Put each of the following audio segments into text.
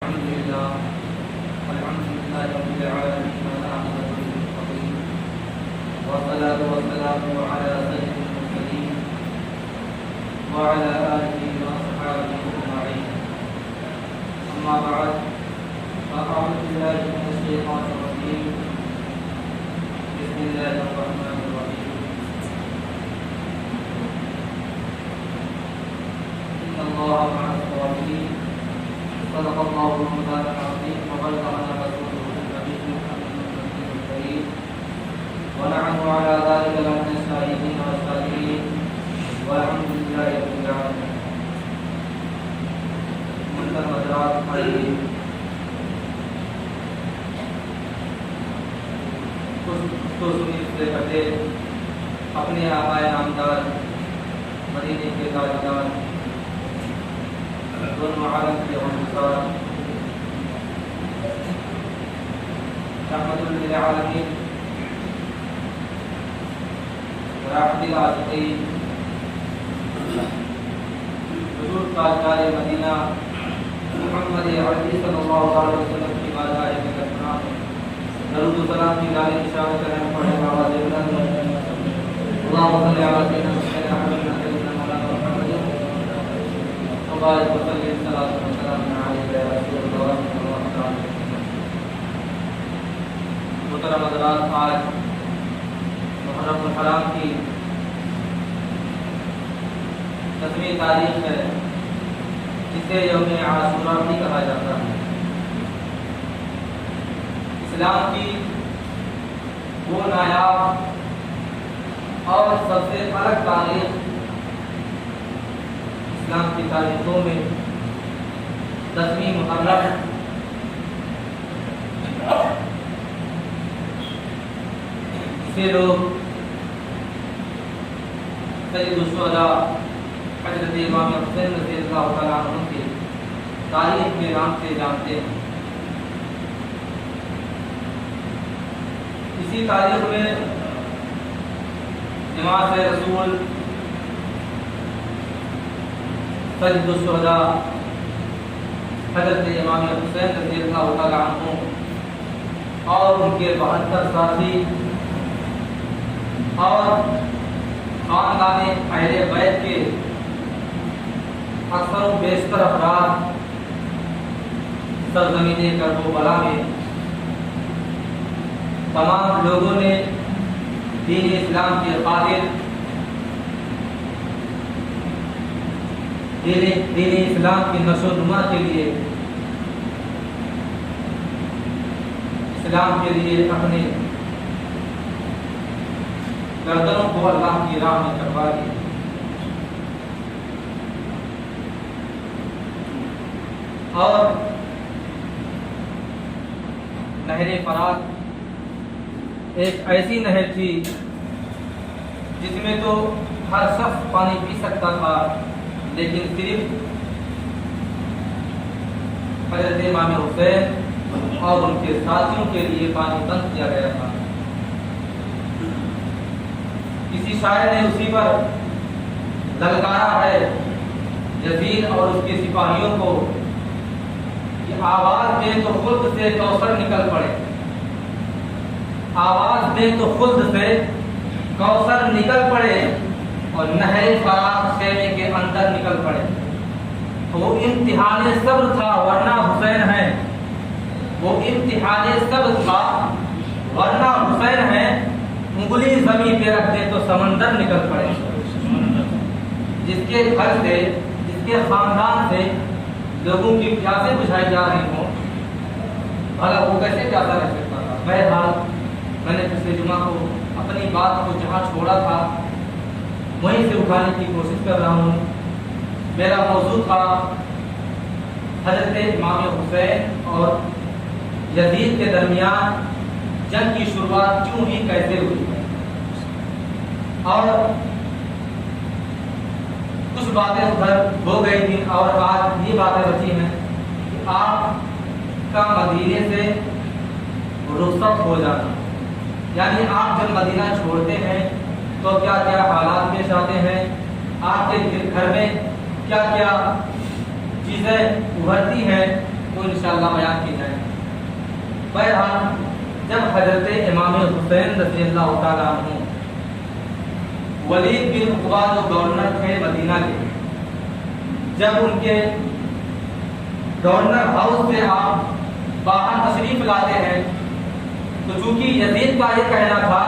الحمد لله رب العالمين والصلاة والسلام على سيد المرسلين وعلى آله وأصحابه أجمعين. أما بعد فأعوذ بالله من الشيطان الرجيم. بسم الله الرحمن الرحيم. إن الله مع الصابرين. صدق الله مولانا العظيم وبلغنا رسوله النبي محمد الكريم ونحن على ذلك لمن الشاهدين والشاكرين والحمد لله رب العالمين. محترم حضرات، سنی سے پہلے اپنے آبائے نامدار مدینے کے تاجدار دونوں عالم کے انصار رحمت للعالمین راحت العاشقین حضور تاجدار مدینہ محمد عربی صلی اللہ علیہ وسلم کی بارگاہ میں درود و سلام کی گالی اشارت کرنے پڑے آواز بلند اللہم صلی علی سیدنا محمد وبارک وسلم صلاۃ و سلام علیک یا رسول اللہ صلی اللہ علیہ وسلم. محترم حضرات، آج محرم الحرام کی 10ویں تاریخ ہے، جسے یوم عاشوراء بھی کہا جاتا ہے. اسلام کی وہ نایاب اور سب سے الگ تاریخ اسلام کی تاریخوں میں 10ویں محرم سے لوگ سید الشہداء حضرت امام حسین رضی اللہ تعالیٰ عنہ کی تاریخ کے نام سے جانتے ہیں. اسی تاریخ میں نماز رسول سید الشہداء حضرت امام حسین رضی اللہ تعالیٰ عنہ اور ان کے 72 ساتھی اور خاندان اہل بیت کے اکثر و بیشتر افراد سرزمین کربلا میں تمام لوگوں نے دین اسلام کی خاطر دین اسلام کی نشو و نما کے لیے اسلام کے لیے اپنے گردنوں کو اللہ کی راہ میں کروا دی. اور نہر فرات ایک ایسی نہر تھی جس میں تو ہر شخص پانی پی سکتا تھا، لیکن صرف حضرت امام حسین اور ان کے ساتھیوں کے لیے پانی بند کیا گیا تھا. کسی شاعر نے اسی پر للکارا ہے یزید اور اس کے سپاہیوں کو کہ آواز دے تو خلد سے کوثر نکل پڑے، آواز دے تو خلد سے کوثر نکل پڑے اور نہر فرات خیمے کے اندر نکل پڑے. تو وہ امتحان صبر تھا ورنہ حسین ہے، وہ امتحان صبر تھا ورنہ حسین ہے. انگلی زمین پہ رکھ دے تو سمندر نکل پڑے. جس کے گھر سے، جس کے خاندان سے لوگوں کی پیاسیں بجھائی جا رہی ہوں، بھلا وہ کیسے پیاسا رہ سکتا تھا؟ بہرحال میں نے پچھلے جمعہ کو اپنی بات کو جہاں چھوڑا تھا وہیں سے اٹھانے کی کوشش کر رہا ہوں. میرا موضوع تھا حضرت امام حسین اور یزید کے درمیان جنگ کی شروعات کیوں ہی کیسے ہوئی ہے. اور کچھ باتیں ادھر ہو گئی تھیں اور آج یہ باتیں بچی ہیں کہ آپ کا مدینے سے رخصت ہو جانا، یعنی آپ جب مدینہ چھوڑتے ہیں تو کیا کیا حالات پیش آتے ہیں، آپ کے گھر میں کیا کیا چیزیں ابھرتی ہیں وہ انشاءاللہ بیان کی جائے۔ بہرحال جب حضرت امام حسین رضی اللہ تعالیٰ عنہ ولید بن عقبہ جو گورنر تھے مدینہ کے، جب ان کے گورنر ہاؤس سے آپ باہر تشریف لاتے ہیں تو چونکہ یزید کا یہ کہنا تھا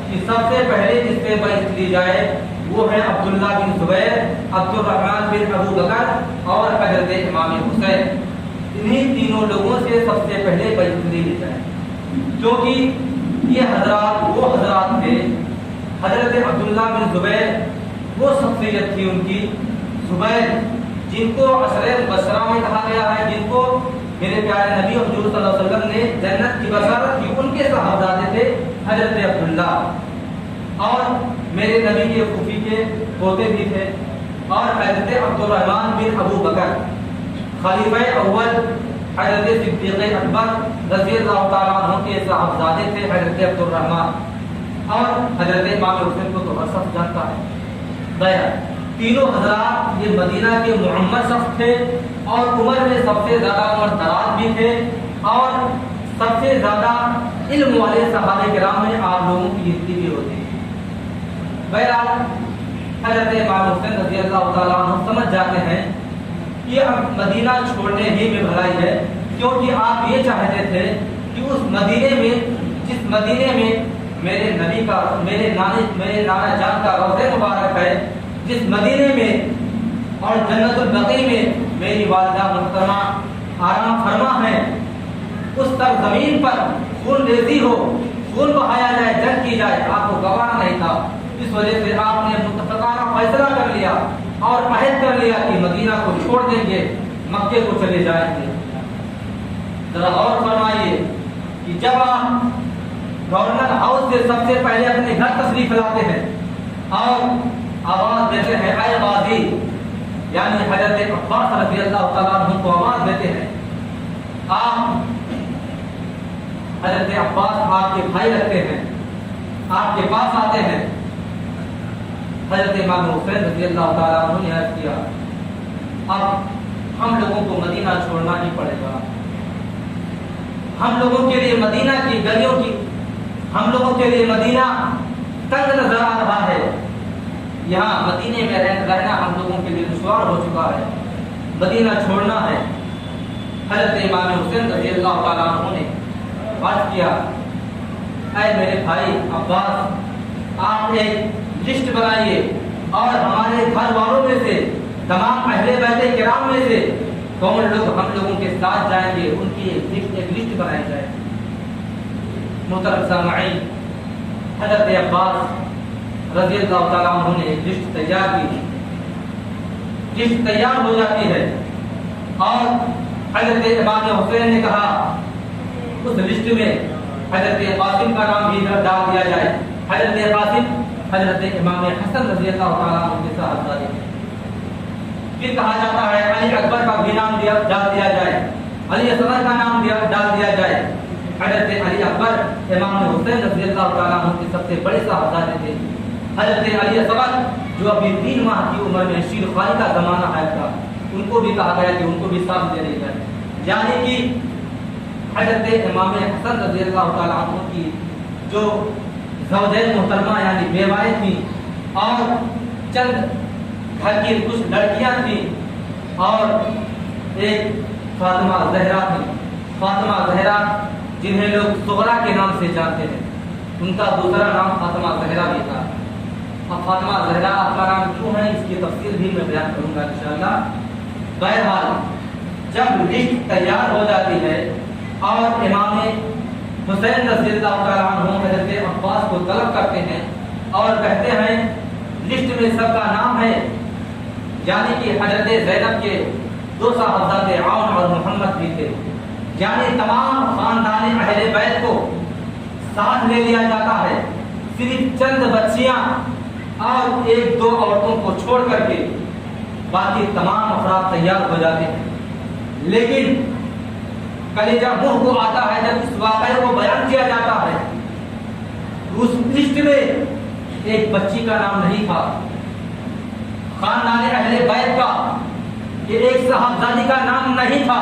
کہ سب سے پہلے جس سے بیعت لی جائے وہ ہے عبداللہ بن زبیر، عبد الرحمن بن ابو بکر اور حضرت امام حسین، انہی تینوں لوگوں سے سب سے پہلے بیعت لی جائے، کیونکہ یہ حضرات وہ حضرات تھے۔ حضرت عبداللہ بن زبیر وہ شخصیت تھی ان کی، زبیر جن کو عشرہ مبشرہ میں کہا گیا ہے، جن کو میرے پیارے نبی حضور صلی اللہ علیہ وسلم نے جنت کی بشارت کی، ان کے صاحبزادے تھے حضرت عبداللہ، اور میرے نبی کے پھوپھی کے پوتے بھی تھے، اور حضرت عبد الرحمن بن ابو بکر خلیفہ اول حضرت صدیق اکبر رضی اللہ تعالیٰ عنہ کے صاحبزادے تھے حضرت عبد الرحمن، اور حضرت امام حسین کو تو ہر شخص جانتا ہے۔ تینوں حضرات یہ مدینہ کے معمر شخص تھے، اور عمر میں سب سے زیادہ عمر دراز بھی تھے، اور سب سے زیادہ علم والے صحابہ کرام میں آپ لوگوں کی گنتی بھی ہوتی ہے۔ بہرحال حضرت امام حسین رضی اللہ تعالیٰ عنہ سمجھ جاتے ہیں کہ اب مدینہ چھوڑنے ہی میں بھلائی ہے، کیونکہ آپ یہ چاہتے تھے کہ اس مدینے میں، جس مدینے میں میرے نبی کا، میرے نانا جان کا روضہ مبارک ہے، جس مدینے میں اور جنت البقیع میں میری والدہ محترمہ آرام فرما ہے، اس تک زمین پر خون ریزی ہو، خون بہایا جائے، جنگ کی جائے، آپ کو گوارا نہیں تھا۔ اس وجہ سے آپ نے متفقانہ فیصلہ کر لیا اور عہد کر لیا کہ مدینہ کو چھوڑ دیں گے، مکے کو چلے جائیں گے۔ ذرا غور فرمائیے کہ جب آپ گورنر ہاؤس سے سب سے پہلے اپنے گھر تشریف لاتے ہیں اور آواز دیتے ہیں اے غازی، یعنی حضرت عباس رضی اللہ تعالیٰ عنہ کو آواز دیتے ہیں، آپ حضرت عباس آپ کے بھائی رکھتے ہیں، آپ کے پاس آتے ہیں۔ حضرت امام حسین رضی اللہ تعالیٰ عنہ نے عرض کیا اب ہم لوگوں کو مدینہ چھوڑنا ہی پڑے گا، ہم لوگوں کے لیے مدینہ کی گلیوں کی، ہم لوگوں کے لیے مدینہ تنگ نظر آ رہا ہے، یہاں مدینے میں رہنا ہم لوگوں کے لیے دشوار ہو چکا ہے، مدینہ چھوڑنا ہے۔ حضرت امام حسین رضی اللہ تعالیٰ عنہ نے عرض کیا اے میرے بھائی عباس، آپ ایک لسٹ بنائیے اور ہمارے گھر والوں میں سے، تمام اہل بیت کرام میں سے کون لوگ ہم لوگوں کے ساتھ جائیں گے، ان کی ایک لسٹ بنائی جائے۔ محترم سامعین، حضرت عباس رضی اللہ تعالیٰ عنہ نے لسٹ تیار کی، لسٹ تیار ہو جاتی ہے، اور حضرت امام حسین نے کہا اس لسٹ میں حضرت قاسم کا نام بھی ڈال دیا جائے۔ حضرت قاسم حضرت امام حسن رضی اللہ تعالیٰ عنہ کے صاحبزادے ہیں۔ پھر کہا جاتا ہے علی اکبر کا بھی نام ڈال دیا جائے، علی اصغر کا نام ڈال دیا جائے۔ حضرت علی اکبر امام حسین رضی اللہ تعالیٰ عنہ کے سب سے بڑے صاحبزادے تھے۔ حضرت علی اصغر جو ابھی 3 ماہ کی عمر میں شیر خواری کا زمانہ ہے تھا، ان کو بھی کہا گیا کہ ان کو بھی ساتھ دے دی جائے، یعنی کہ حضرت امام حسن رضی اللہ تعالیٰ عنہ کی جو زوجین محترمہ یعنی بیوائیں تھیں، اور چند گھر کی کچھ لڑکیاں تھیں، اور ایک فاطمہ زہرا تھی۔ فاطمہ زہرا جنہیں لوگ صغرا کے نام سے جانتے ہیں، ان کا دوسرا نام فاطمہ زہرا بھی تھا۔ اب فاطمہ زہرا آپ کا نام کیوں ہے اس کی تفصیل بھی میں بیان کروں گا انشاءاللہ۔ بہرحال جب لسٹ تیار ہو جاتی ہے اور امام حسین رضی اللہ تعالیٰ عنہ حضرت عباس کو طلب کرتے ہیں اور کہتے ہیں لسٹ میں سب کا نام ہے، یعنی کہ حضرت زینب کے 2 صاحبزادے عون اور محمد بھی تھے، یعنی تمام خاندان اہل بیت کو ساتھ لے لیا جاتا ہے، صرف چند بچیاں اور 1-2 عورتوں کو چھوڑ کر کے باقی تمام افراد تیار ہو جاتے ہیں۔ لیکن کلیجہ منہ کو آتا ہے جب اس واقعے کو بیان کیا جاتا ہے، اس لسٹ میں ایک بچی کا نام نہیں تھا، خاندان اہل بیت کا یہ ایک صاحبزادی کا نام نہیں تھا،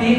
3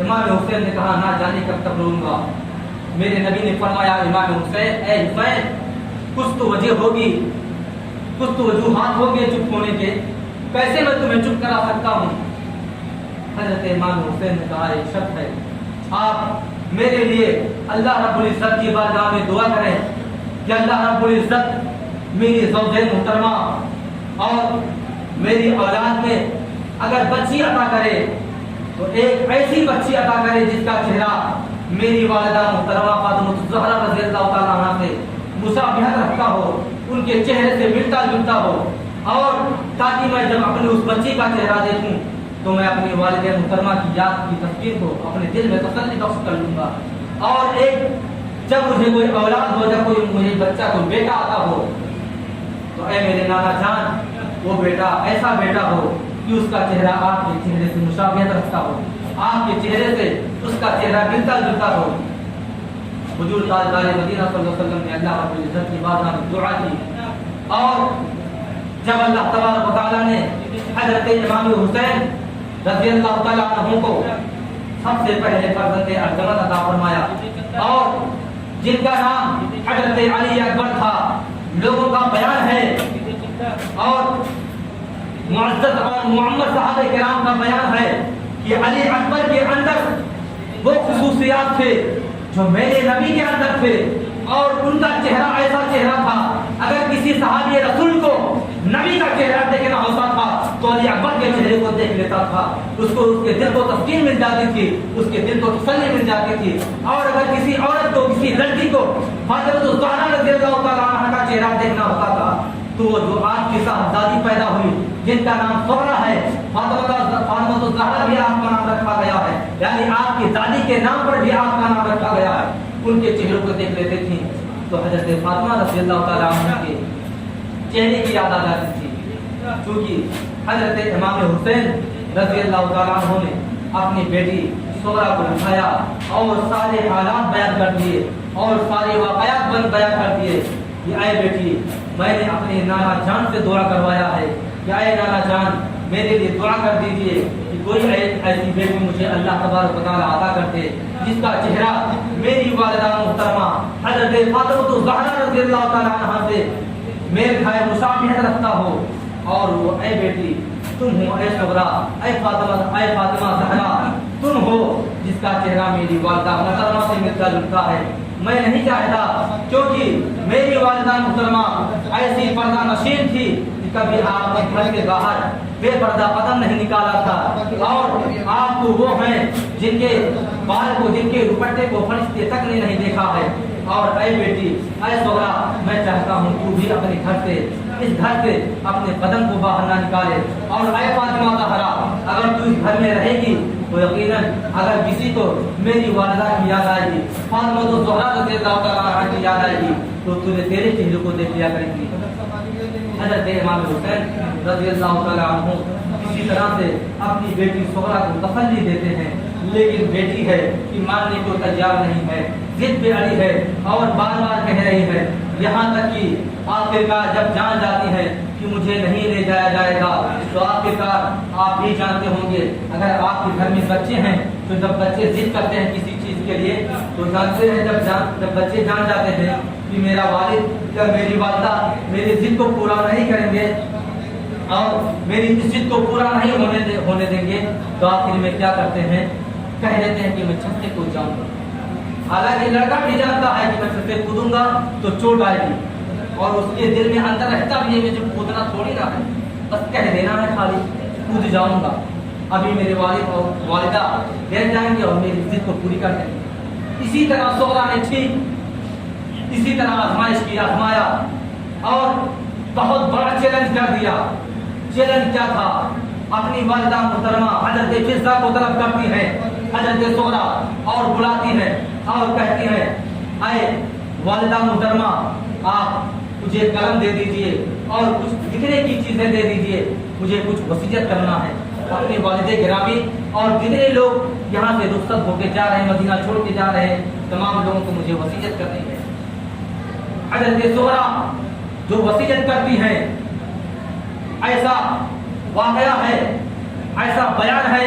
امام حسین نے کہا نہ جانے کب تک رہوں گا۔ میرے نبی نے فرمایا امام حسین اے حسین کچھ تو وجہ ہوگی، کچھ تو وجوہات ہوں گے چپ ہونے کے، کیسے میں تمہیں چپ کرا سکتا ہوں؟ حضرت امام حسین نے کہا ایک شرط ہے، آپ میرے لیے اللہ رب العزت کی بارگاہ میں دعا کریں کہ اللہ رب العزت میری زوجہ محترمہ اور میری اولاد میں اگر بچی عطا کرے تو ایک ایسی بچی عطا کرے جس کا چہرہ میری والدہ محترمہ فاطمہ الزہرا رضی اللہ تعالیٰ عنہا سے مشابہت رکھتا ہو، ان کے چہرے سے ملتا جلتا ہو، اور تاکہ میں جب اپنی اس بچی کا چہرہ دیکھوں تو میں اپنی والدہ محترمہ کی یاد کی تصویر کو اپنے دل میں تسلی بخش کر لوں گا۔ اور ایک جب مجھے کوئی اولاد ہو، جب کوئی مجھے بچہ کوئی بیٹا آتا ہو تو اے میرے نانا جان وہ بیٹا ایسا بیٹا ہو کہ اس کا چہرہ آپ کے چہرے سے مشابہت رکھتا ہو، آپ کے چہرے سے اس کا چہرہ ملتا جلتا ہو۔ حضور تاجدار مدینہ صلی اللہ علیہ وسلم نے اللہ رب العزت کی بارگاہ میں دعا کی، اور جب اللہ تبارک و تعالیٰ نے حضرت امام حسین رضی اللہ تعالیٰ عنہ کو سب سے پہلے فرزند ارجمند عطا فرمایا، اور جن کا نام حضرت علی اکبر تھا، لوگوں کا بیان ہے اور معزز اور محمد صحابہ کرام کا بیان ہے کہ علی اکبر کے اندر وہ خصوصیات تھے جو میرے نبی کے اندر تھے، اور ان کا چہرہ ایسا چہرہ تھا اگر کسی صحابی رسول کو نبی کا چہرہ دیکھنا ہوتا تھا تو علی اکبر کے چہرے کو دیکھ لیتا تھا، اس کے دل کو تسکین مل جاتی تھی، اس کے دل کو تسلی مل جاتی تھی۔ اور اگر کسی عورت کو، کسی لڑکی کو فاطمہ الزہرا رضی اللہ تعالیٰ عنہا کا چہرہ دیکھنا ہوتا تھا تو وہ جو آپ کی صاحبزادی پیدا ہوئی جن کا نام سغرا ہے، فاطمہ الزہرا بھی آپ کا نام رکھا گیا ہے، یعنی آپ کی دادی کے نام پر بھی آپ کا نام رکھا گیا ہے، ان کے چہروں کو دیکھ لیتے تھیں تو حضرت فاطمہ رضی اللہ تعالیٰ عنہ کے چہرے کی یاد آ جاتی تھی، کیونکہ حضرت امام حسین رضی اللہ تعالیٰ عنہ نے اپنی بیٹی سغرا کو اٹھایا اور سارے حالات بیان کر دیے اور سارے واقعات بیان کر دیے کہ اے بیٹی میں نے اپنے نانا جان سے دعا کروایا ہے کہ اے نانا جان میرے لیے دعا کر دیجئے کہ کوئی ایسی بیٹی مجھے اللہ تبارک و تعالیٰ عطا کر دے جس کا چہرہ میری والدہ محترمہ حضرت فاطمہ الزہرا رضی اللہ تعالیٰ عنہا سے میل کھائے مشابہت رکھتا ہو، اور وہ اے بیٹی تم ہو، اے صغرا، اے فاطمہ زہرا تم ہو جس کا چہرہ میری والدہ محترمہ سے ملتا جلتا ہے۔ میں نہیں چاہتا کیونکہ میری والدہ محترمہ ایسی پردہ نشین تھی کہ کبھی آپ نے گھر کے باہر بے پردہ قدم نہیں نکالا تھا، اور آپ کو وہ ہیں جن کے بال کو، جن کے دوپٹے کو فرشتے تک نے نہیں دیکھا ہے۔ اور اے بیٹی، اے صغرا میں چاہتا ہوں تو بھی اپنے گھر سے، اس گھر سے اپنے قدم کو باہر نہ نکالے، اور اے فاطمہ زہرا اگر تو اس گھر میں رہے گی تو یقیناً اگر کسی کو میری والدہ کی یاد آئے گی، فاطمہ الزہرا رضی اللہ تعالیٰ عنہا کی یاد آئے گی تو تجھے تیرے چہرے کو دیکھ لیا کرے گی۔ حضرت امام حسین رضی اللہ تعالیٰ عنہ اسی طرح سے اپنی بیٹی سغرا کو تسلی دیتے ہیں، لیکن بیٹی ہے کہ ماننے کو تیار نہیں ہے، ضد پہ اڑی ہے اور بار بار کہہ رہی ہے، یہاں تک کہ آخرکار جب جان جاتی ہے کہ مجھے نہیں لے جایا جائے گا تو آخرکار آپ بھی جانتے ہوں گے اگر آپ کے گھر میں بچے ہیں تو جب بچے ضد کرتے ہیں کسی چیز کے لیے تو جانتے ہیں جب بچے جان جاتے ہیں کہ میرا والد یا میری والدہ میری ضد کو پورا نہیں کریں گے اور میری اس ضد کو پورا نہیں ہونے دیں گے تو آخر میں کیا کرتے ہیں، کہہ دیتے ہیں کہ میں چھت سے کود جاؤں گا۔ حالانکہ لڑکا بھی جانتا ہے کہ میں چھت سے کودوں گا تو چوٹ آئے گی، اور اس کے دل میں اندر رہتا بھی ہے کہ مجھے کودنا تھوڑی نہ ہے، بس کہہ دینا ہے خالی کود جاؤں گا، ابھی میرے والد اور والدہ گر جائیں گے اور میری ضد کو پوری کر دیں گے۔ اسی طرح سغرا نے ٹھیک اسی طرح آزمائش کی، آزمایا اور بہت بڑا چیلنج کر دیا۔ چیلنج کیا تھا؟ اپنی والدہ محترمہ حضرت فضہ کو طلب کرتی ہے حضرت سغرا اور بلاتی ہے اور کہتی ہے، اے والدہ محترمہ آپ مجھے قلم دے دیجئے اور کچھ لکھنے کی چیزیں دے دیجئے، مجھے کچھ وصیت کرنا ہے۔ اپنے والد گرامی اور جتنے لوگ یہاں سے رخصت ہو کے جا رہے ہیں، مدینہ چھوڑ کے جا رہے ہیں، تمام لوگوں کو مجھے وصیت کرنی ہے۔ حضرت سغرا جو وصیت کرتی ہے، ایسا واقعہ ہے، ایسا بیان ہے